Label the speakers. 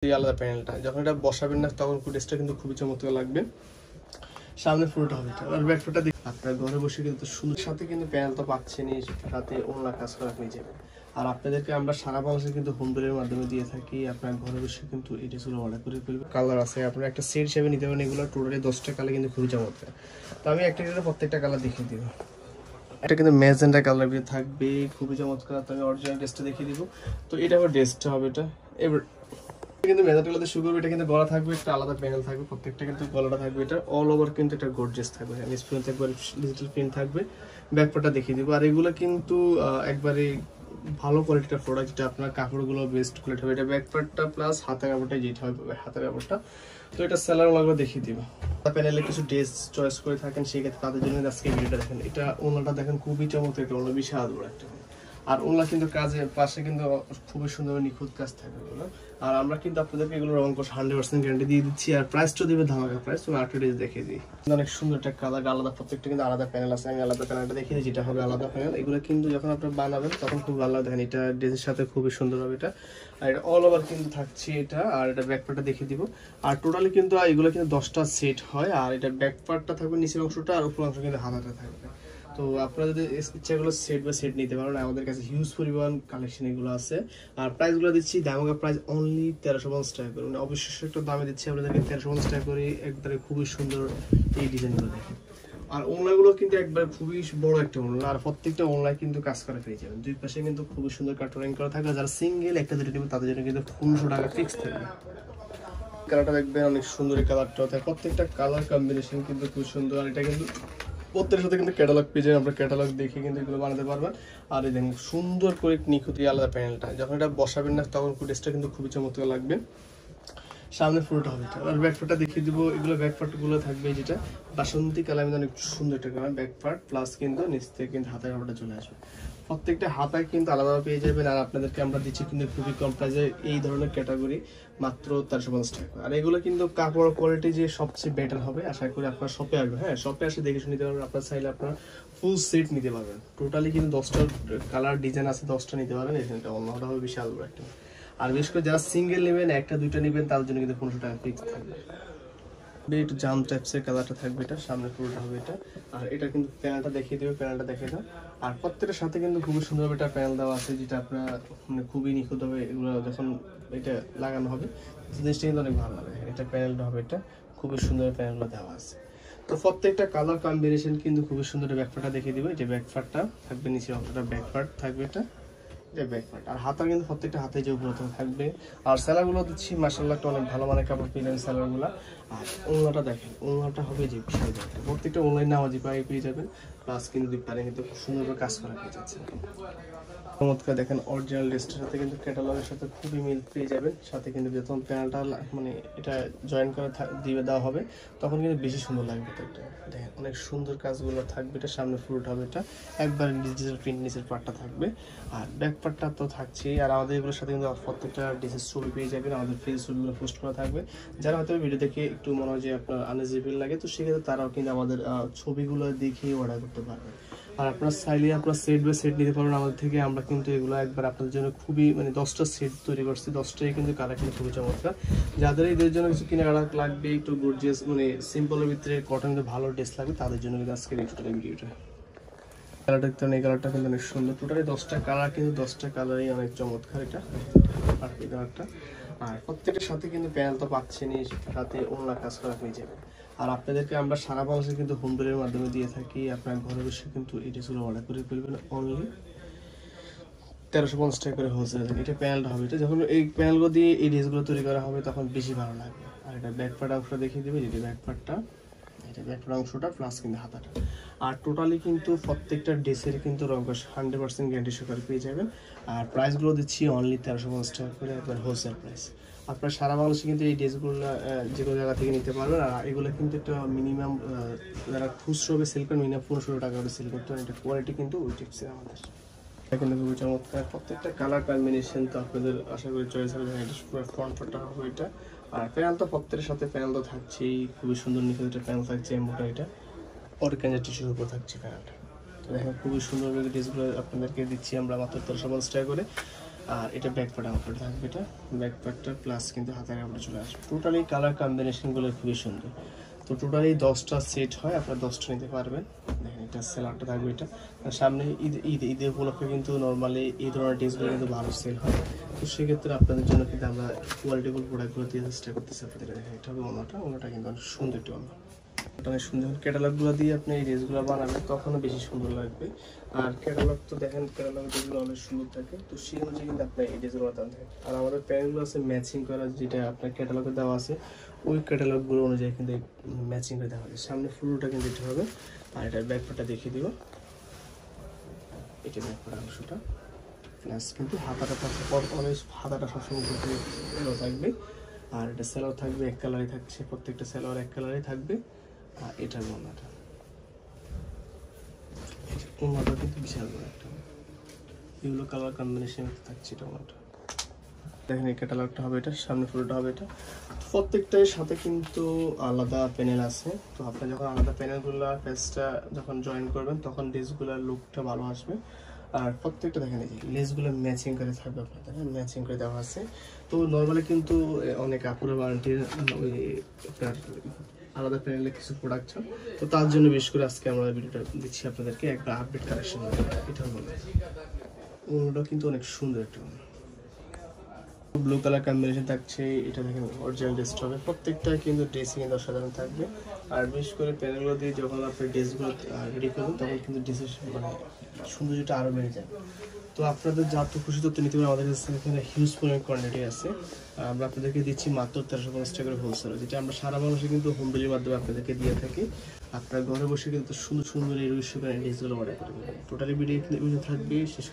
Speaker 1: আলাদা প্যানেলটা যখন এটা বসাবেন না তখন ফুটেজটা কিন্তু খুবই চমৎকার লাগবে। সামনে ফুলটা হবে আর ব্যাকটা আপনার ঘরে বসে কিন্তু সুন্দর সাথে কিন্তু প্যানেল তো পাচ্ছেনই, সাথে ওনার কাজ করা হয়ে যাবে। আর আপনাদেরকে আমরা সারা বাংলাদেশে কিন্তু হোম ডেলিভারির মাধ্যমে দিয়ে থাকি। আপনার ঘরে বসে কিন্তু এই ড্রেসগুলো অর্ডার করে ফেলবে। কালার আছে, আপনারা একটা সেট হিসেবে নিতে পারেন। এগুলো টোটালি 10টা কালার কিন্তু খুবই চমৎকার। তো আমি একটা প্রত্যেকটা কালার দেখিয়ে দিব। এটা কিন্তু ম্যাজেন্টা কালার থাকবে, খুবই চমৎকার। তো আমি অরিজিনাল ড্রেসটা দেখিয়ে দিব। তো এটা আমার ড্রেসটা হবে, এটা এবার কিন্তু মেজারগুলোতে শুরু করবে। এটা কিন্তু গলা থাকবে, একটা আলাদা প্যানেল থাকবে, প্রত্যেকটা কিন্তু গলাটা থাকবে। এটা অল ওভার কিন্তু একটা গর্জিয়াস থাকবে, স্প্রিন থাকবে, ডিজিটাল প্রিন্ট থাকবে। ব্যাকপার্টটা দেখিয়ে দিব। আর এগুলো কিন্তু একবারে ভালো কোয়ালিটির প্রোডাক্ট, যেটা আপনার কাপড়গুলো বেস্ট কোয়ালিটি হবে। এটা ব্যাকপার্টটা প্লাস হাতের কাপড়টা যেটা হবে, হাতের কাপড়টা। তো এটা সেলারগুলো দেখিয়ে দিব। প্যানেলে কিছু ড্রেস চয়েস করে থাকেন, সেক্ষেত্রে তাদের জন্য আজকে ভিডিওটা দেখেন। এটা ওনাটা দেখেন, খুবই চমৎকার একটা ওনা, বিশাল বড় একটা। আর ওনার কিন্তু কাজের পাশে কিন্তু খুবই সুন্দর নিখুঁত কাজ থাকে ওগুলো। আর আমরা কিন্তু আপনাদেরকে এগুলো রং কোর্স 100% গ্যারান্টি দিয়ে দিচ্ছি। আর প্রাইসটা দিবে ধামাকা প্রাইস। তুমি আরেকটা ড্রেস দেখিয়ে দিই। অনেক সুন্দর একটা কালার, আলাদা প্রত্যেকটা কিন্তু আলাদা প্যানেল আছে। আমি আলাদা প্যানেলটা দেখিয়ে দিই, যেটা হবে আলাদা প্যানেল। এগুলো কিন্তু যখন আপনারা বানাবেন তখন খুব ভালো দেখেন। এটা ড্রেসের সাথে খুবই সুন্দর হবে এটা। আর এটা অল ওভার কিন্তু থাকছে এটা। আর এটা ব্যাকপার্টটা দেখিয়ে দিব। আর টোটালি কিন্তু এগুলো কিন্তু 10টা সেট হয়। আর এটা ব্যাকপার্টটা থাকবে নিচের অংশটা, আর উপর অংশ কিন্তু হাতাটা থাকবে। তো আপনারা যদি ইচ্ছাগুলো সেট বা সেট নিতে পারেন, আমাদের কাছে হিউজ পরিমাণ কালেকশন এগুলো আছে। আর প্রাইসগুলো দিচ্ছি দামকা প্রাইস অনলি 1350 টাকা করে। মানে অবশ্যই একটা দামে দিচ্ছি আপনাদেরকে 1350 টাকা করে। একবারে খুবই সুন্দর এই ডিজাইনগুলো দেখেন। আর ওনলাইনগুলো কিন্তু একবার খুবই বড় একটা ওনলাইন। আর প্রত্যেকটা ওনলাইন কিন্তু কাজ করা পেয়ে যাবেন। দুই পাশে কিন্তু খুবই সুন্দর কাটরিং করা থাকে। যারা সিঙ্গেল একটা দুটো নেবেন তাদের জন্য কিন্তু 1500 টাকা ফিক্স থাকবে। কালারটা দেখবেন অনেক সুন্দর, এই কালারটা। প্রত্যেকটা কালার কম্বিনেশন কিন্তু খুব সুন্দর। আর এটা কিন্তু প্রত্যেকের সাথে কিন্তু ক্যাটালগ পেয়ে যাবেন। আপনার ক্যাটালগ দেখে কিন্তু এগুলো বানাতে পারবেন। আর এই দেখুন সুন্দর করে নিখুঁত আলাদা প্যানেলটা যখন এটা বসাবেন না তখন ফুটেজটা কিন্তু খুবই চমৎকার লাগবে। সামনে ফুলটা হবে আর ব্যাকপার্টটা দেখিয়ে দিব। এগুলো ব্যাকপার্টগুলো থাকবে যেটা বাসন্তী কালার, অনেক সুন্দর একটা কালার ব্যাকপার্ট, প্লাস কিন্তু নিচ থেকে কিন্তু হাতের কাপড়টা চলে আসবে। প্রত্যেকটা হাতায় কিন্তু আলাদাভাবে পেয়ে যাবেন। আর আপনাদেরকে আমরা দিচ্ছি কিন্তু খুবই কম প্রাইসে এই ধরনের ক্যাটাগরি, মাত্র 1350 টাকা। আর এগুলো কিন্তু কাপড় কোয়ালিটি যে সবচেয়ে বেটার হবে। আশা করি আপনার শপে আসবে। হ্যাঁ, শপে আসে দেখে শুনে নিতে পারবেন। আপনার চাইলে আপনার ফুল সেট নিতে পারবেন। টোটালি কিন্তু 10টা কালার ডিজাইন আছে, 10টা নিতে পারবেন। এখানটা অন্যটা হবে বিশাল বড় একটা। আর বিশেষ করে যারা সিঙ্গেল নেবেন, একটা দুইটা নেবেন, তার জন্য কিন্তু 1500 টাকা ফিক্স থাকবে। একটু জাম টাইপসের কালারটা থাকবে, এটা সামনে পুরোটা হবে এটা। আর এটা কিন্তু প্যানেলটা দেখিয়ে দেবে, প্যানেলটা দেখে দাও। আর প্রত্যেকটার সাথে কিন্তু খুবই সুন্দরভাবে একটা প্যানেল দেওয়া আছে, যেটা আপনার মানে খুবই নিখুঁত হবে। এগুলো যখন এটা লাগানো হবে জিনিসটা কিন্তু অনেক ভালো লাগে। এটা প্যানেলটা হবে, এটা খুবই সুন্দর প্যানেলটা দেওয়া আছে। তো প্রত্যেকটা কালার কম্বিনেশন কিন্তু খুবই সুন্দর। ব্যাকপার্টটা দেখিয়ে দিবে। এটা ব্যাকপার্টটা থাকবে, নিচে অংশটা ব্যাকপার্ট থাকবে এটা। ব্যাকপার্ট আর হাতা কিন্তু প্রত্যেকটা হাতে যে উপলব্ধ থাকবে। আর সেলারগুলো দিচ্ছি মাশাআল্লাহ, একটা অনেক ভালো মানের কাপড় পেয়ে যাবেন সেলারগুলো। আর ওড়নাটা দেখেন, ওড়নাটা হবে যে বিশাল বড়। প্রত্যেকটা অনলাইন নামাজি পায়ে পেয়ে যাবেন, প্লাস কিন্তু দুই পারে কিন্তু খুব সুন্দরভাবে কাজ করা পেয়ে যাচ্ছে। চমৎকার দেখেন, অরিজিনাল ড্রেসটার সাথে কিন্তু ক্যাটালগের সাথে খুবই মিল পেয়ে যাবেন। সাথে কিন্তু যখন প্যানেলটা মানে এটা জয়েন করে দিয়ে দেওয়া হবে তখন কিন্তু বেশি সুন্দর লাগবে। প্রত্যেকটা দেখেন অনেক সুন্দর কাজগুলো থাকবে। এটা সামনে ফ্রুট হবে, এটা একবার ডিজিটাল প্রিন্ট নিচের পার্টটা থাকবে। আর ব্যাক পার্টটা তো থাকছেই। আর আমাদের এগুলোর সাথে কিন্তু প্রত্যেকটা ড্রেসের ছবি পেয়ে যাবেন। আমাদের ফেস ছবিগুলো পোস্ট করা থাকবে। যারা হয়তো ভিডিও দেখে একটু মনে হয় যে আপনার আনইজি লাগে, তো সেক্ষেত্রে তারাও কিন্তু আমাদের ছবিগুলো দেখে অর্ডার করতে পারবে। আর আপনার চাইলে আপনার সেট বাই সেট নিতে পারেন আমাদের থেকে। আমরা কিন্তু এগুলো একবার আপনাদের জন্য খুবই মানে 10টা সেট তৈরি করছি। 10টাই কিন্তু কালেকশন খুবই চমৎকার। যাদের এদের জন্য কিছু কেনাকাটা লাগবে, একটু গর্জিয়াস মানে সিম্পলের ভিতরে কটন ভালো ড্রেস লাগবে, তাদের জন্য কিন্তু আজকের এই ভিডিওটা। কালারটা দেখতে এই কালারটা কিন্তু অনেক সুন্দর। টোটালি 10টা কালার, কিন্তু 10টা কালারই অনেক চমৎকার। এটা আর এই কালারটা। আর প্রত্যেকটার সাথে কিন্তু প্যানেল তো পাচ্ছেনই, সাথে ওনার কাজ করা হয়ে যাবে। আর আপনাদেরকে আমরা সারা বাংলাদেশে কিন্তু হোম ডেলিভারির মাধ্যমে দিয়ে থাকি। আপনার ঘরে বসে কিন্তু এই ড্রেসগুলো অর্ডার করে ফেলবেন অনলি 1350 টাকা করে হোলসেল। এটা প্যানেলটা হবে, এটা যখন এই প্যানেলগুলো দিয়ে এই ড্রেসগুলো তৈরি করা হবে তখন বেশি ভালো লাগবে। আর এটা ব্যাকপার্ট অংশটা দেখিয়ে দেবে, যেটা ব্যাকপার্টটা, এটা ব্যাকপার্ট অংশটা প্লাস কিন্তু হাতাটা। আর টোটালি কিন্তু প্রত্যেকটা ড্রেসের কিন্তু রঙ 100% গ্যারান্টি সহকারে পেয়ে যাবেন। আর প্রাইসগুলো দিচ্ছি অনলি 1350 টাকা করে, একবার হোলসেল প্রাইস। আপনার সারা বাংলাদেশে কিন্তু এই ড্রেসগুলো যে কোনো জায়গা থেকে নিতে পারবেন। আর এগুলো কিন্তু একটা মিনিমাম যারা খুচরো হবে সেল করেন মিনিমাম 1500 টাকা করে সেল করতে হয়। এটা কোয়ালিটি কিন্তু ওই টিপসে আমাদের কিন্তু খুবই চমৎকার। প্রত্যেকটা কালার কম্বিনেশন তো আপনাদের আশা করি চয়েস হবে। এটা পুরো ফ্রন্ট পার্টটা হবে এটা। আর প্যানেল তো প্রত্যেকের সাথে প্যানেল তো থাকছেই, খুবই সুন্দর নিখুঁত একটা প্যানেল থাকছে। মোটা এটা অর্গানজা টিস্যুর উপর থাকছে প্যানেলটা। তো দেখেন খুবই সুন্দর ড্রেসগুলো আপনাদেরকে দিচ্ছি আমরা মাত্র 1350 টাকা করে। আর এটা ব্যাক পার্ট আউটলেট থাকবে, এটা ব্যাক পার্টটা প্লাস কিন্তু হাতের কাপড়ে চলে আসবে। টোটালি কালার কম্বিনেশনগুলো খুবই সুন্দর। তো টোটালি 10টা সেট হয়, আপনারা 10টা নিতে পারবেন। দেখেন এটা সেলারটা থাকবে, এটা আর সামনে ঈদের উপলক্ষে কিন্তু নর্মালি এই ধরনের ড্রেসগুলো কিন্তু ভালো সেল হয়। তো সেক্ষেত্রে আপনাদের জন্য কিন্তু আমরা কোয়ালিটিফুল প্রোডাক্টগুলো দিয়ে চেষ্টা করতেছি আপনাদের। দেখেন এটা হবে ওনাটা কিন্তু অনেক সুন্দর একটি ওনা। অনেক সুন্দর ক্যাটালগুলো দিয়ে আপনি এই ড্রেসগুলো বানাবেন তখনও বেশি সুন্দর লাগবে। আর ক্যাটালগ তো দেখেন, ক্যাটালগ ড্রেসগুলো অনেক সুন্দর থাকে, তো সেই অনুযায়ী কিন্তু আপনার এই ড্রেসগুলো বানাতে থাকে। আর আমাদের প্যান্টগুলো আছে ম্যাচিং করা, যেটা আপনার ক্যাটালগে দেওয়া আছে ওই ক্যাটালগুলো অনুযায়ী কিন্তু ম্যাচিং করে দেওয়া আছে। সামনে ফুলটা কিন্তু এটা হবে, আর এটার ব্যাকপার্টটা দেখিয়ে দিব। এটা ব্যাকপার্ট অংশটা প্লাস কিন্তু হাতাটা সবসময় থাকবে। আর এটা সেলার থাকবে এক কালারই থাকছে, প্রত্যেকটা সেলার এক কালারই থাকবে। আর এটার ওনাটা কিন্তু বিশাল বড় একটা, এগুলো কালার কম্বিনেশন থাকছে। এটা ওনাটা দেখেন, এই ক্যাটালগটা হবে, এটা সামনে ফুলটা হবে। এটা প্রত্যেকটার সাথে কিন্তু আলাদা প্যানেল আছে। তো আপনি যখন আলাদা প্যানেলগুলো পেজটা যখন জয়েন করবেন তখন ড্রেসগুলোর লুকটা ভালো আসবে। আর প্রত্যেকটা দেখেন এই যে লেসগুলো ম্যাচিং করে থাকবে, আপনাদের ম্যাচিং করে দেওয়া আছে। তো নর্মালি কিন্তু অনেক আপুরা ওয়ারেন্টির ওই আপনার আলাদা প্যানেলে কিছু প্রোডাক্ট চান, তো তার জন্য বেশ করে আজকে আমরা ভিডিওটা দিচ্ছি আপনাদেরকে একটা আপডেট কালেকশন। এটা বলে ওটা কিন্তু অনেক সুন্দর একটা ব্লু কালার কম্বিনেশন থাকছে। এটা দেখেন অরিজিনাল ড্রেস হবে, প্রত্যেকটা কিন্তু ড্রেসই কিন্তু অসাধারণ থাকবে। আর বিশেষ করে প্যানেলগুলো দিয়ে যখন আপনি ড্রেসগুলো রেডি করবেন তখন কিন্তু ড্রেসের মানে সৌন্দর্যটা আরও বেড়ে যায়। তো আপনাদের যত খুশি তত নিতে পারেন, আমাদের কাছে এখানে হিউজ পরিমাণ কোয়ান্টিটি আছে। আমরা আপনাদেরকে দিচ্ছি মাত্র 1350 টাকা করে হোলসেল, যেটা আমরা সারা বাংলাদেশে কিন্তু হোম ডেলিভারির মাধ্যমে আপনাদেরকে দিয়ে থাকি। আপনার ঘরে বসে কিন্তু সুন্দর সুন্দর এই ড্রেসগুলো অর্ডার করে দেবেন। টোটালি ভিডিও থাকবে শেষ